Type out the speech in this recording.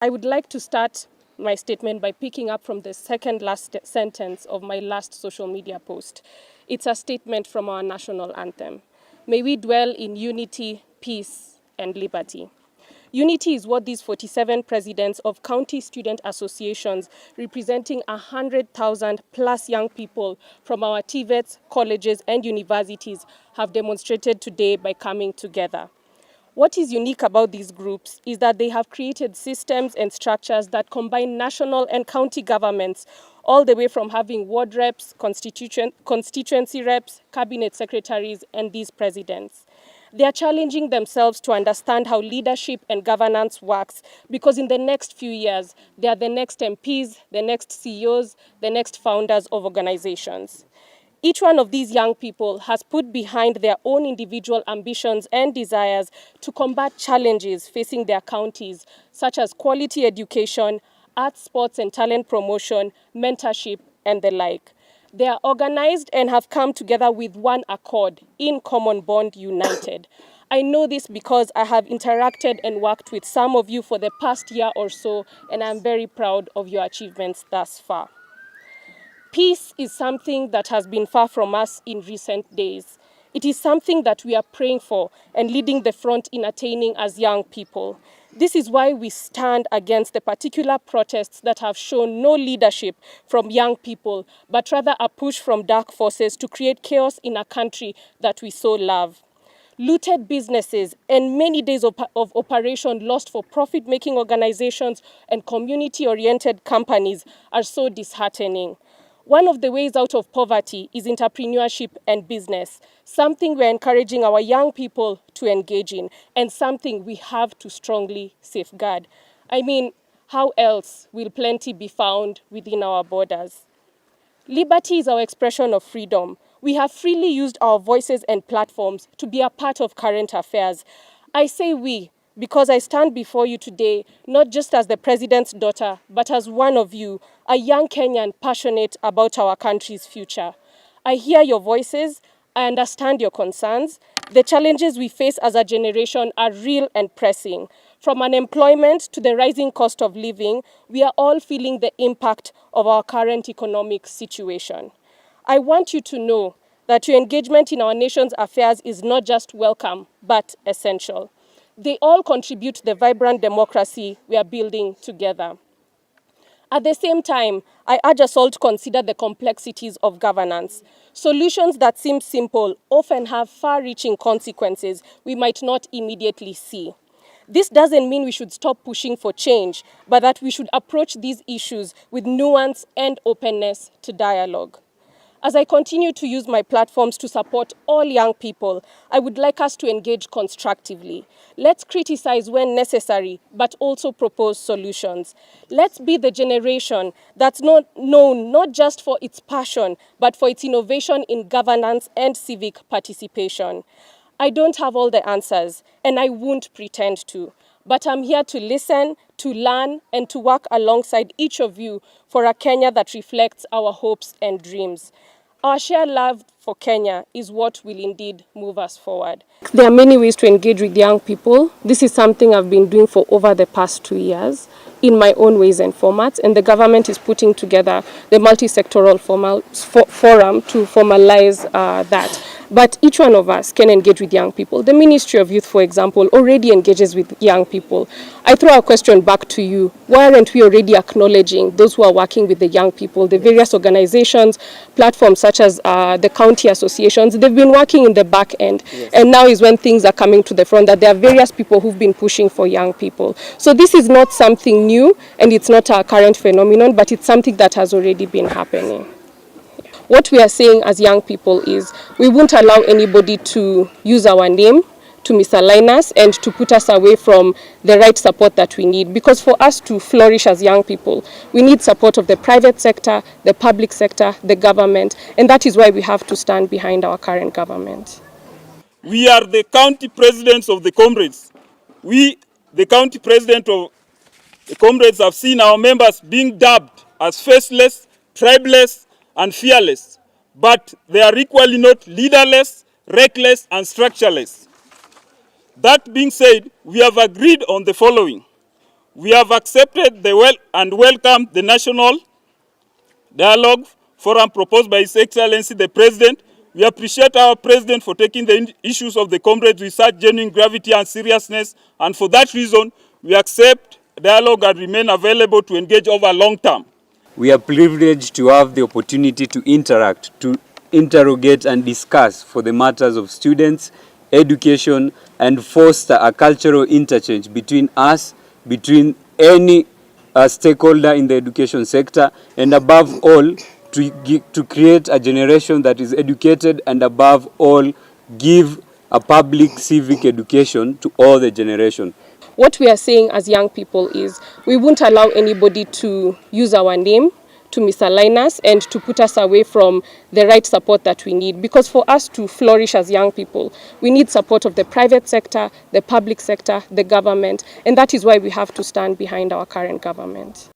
I would like to start my statement by picking up from the second last sentence of my last social media post. It's a statement from our national anthem. May we dwell in unity, peace, and liberty. Unity is what these 47 presidents of county student associations representing 100,000 plus young people from our TVETs, colleges, and universities have demonstrated today by coming together. What is unique about these groups is that they have created systems and structures that combine national and county governments, all the way from having ward reps, constituency reps, cabinet secretaries, and these presidents. They are challenging themselves to understand how leadership and governance works, because in the next few years, they are the next MPs, the next CEOs, the next founders of organizations. Each one of these young people has put behind their own individual ambitions and desires to combat challenges facing their counties, such as quality education, arts, sports and talent promotion, mentorship, and the like. They are organized and have come together with one accord, in common bond, united. I know this because I have interacted and worked with some of you for the past year or so, and I'm very proud of your achievements thus far. Peace is something that has been far from us in recent days. It is something that we are praying for and leading the front in attaining as young people. This is why we stand against the particular protests that have shown no leadership from young people, but rather a push from dark forces to create chaos in a country that we so love. Looted businesses and many days of operation lost for profit-making organizations and community-oriented companies are so disheartening. One of the ways out of poverty is entrepreneurship and business, something we're encouraging our young people to engage in, and something we have to strongly safeguard. I mean, how else will plenty be found within our borders? Liberty is our expression of freedom. We have freely used our voices and platforms to be a part of current affairs. I say we, because I stand before you today, not just as the president's daughter, but as one of you, a young Kenyan passionate about our country's future. I hear your voices, I understand your concerns. The challenges we face as a generation are real and pressing. From unemployment to the rising cost of living, we are all feeling the impact of our current economic situation. I want you to know that your engagement in our nation's affairs is not just welcome, but essential. They all contribute to the vibrant democracy we are building together. At the same time, I urge us all to consider the complexities of governance. Solutions that seem simple often have far-reaching consequences we might not immediately see. This doesn't mean we should stop pushing for change, but that we should approach these issues with nuance and openness to dialogue. As I continue to use my platforms to support all young people, I would like us to engage constructively. Let's criticize when necessary, but also propose solutions. Let's be the generation that's known not just for its passion, but for its innovation in governance and civic participation. I don't have all the answers, and I won't pretend to. But I'm here to listen, to learn, and to work alongside each of you for a Kenya that reflects our hopes and dreams. Our shared love for Kenya is what will indeed move us forward. There are many ways to engage with young people. This is something I've been doing for over the past 2 years in my own ways and formats, and the government is putting together the multi-sectoral forum to formalize that. But each one of us can engage with young people. The Ministry of Youth, for example, already engages with young people. I throw a question back to you. Why aren't we already acknowledging those who are working with the young people, the various organizations, platforms such as the county associations? They've been working in the back end. Yes. And now is when things are coming to the front, that there are various people who've been pushing for young people. So this is not something new, and it's not a current phenomenon, but it's something that has already been happening. What we are saying as young people is we won't allow anybody to use our name to misalign us and to put us away from the right support that we need. Because for us to flourish as young people, we need support of the private sector, the public sector, the government, and that is why we have to stand behind our current government. We are the county presidents of the comrades. We, the county president of the comrades, have seen our members being dubbed as faceless, tribeless, and fearless, but they are equally not leaderless, reckless, and structureless. That being said, we have agreed on the following. We have accepted and welcomed the National Dialogue Forum proposed by His Excellency the President. We appreciate our President for taking the issues of the comrades with such genuine gravity and seriousness, and for that reason, we accept dialogue and remain available to engage over long term. We are privileged to have the opportunity to interact, to interrogate and discuss for the matters of students, education, and foster a cultural interchange between us, between any stakeholder in the education sector, and above all, to create a generation that is educated, and above all, give a public civic education to all the generation. What we are saying as young people is we won't allow anybody to use our name to misalign us and to put us away from the right support that we need. Because for us to flourish as young people, we need support of the private sector, the public sector, the government, and that is why we have to stand behind our current government.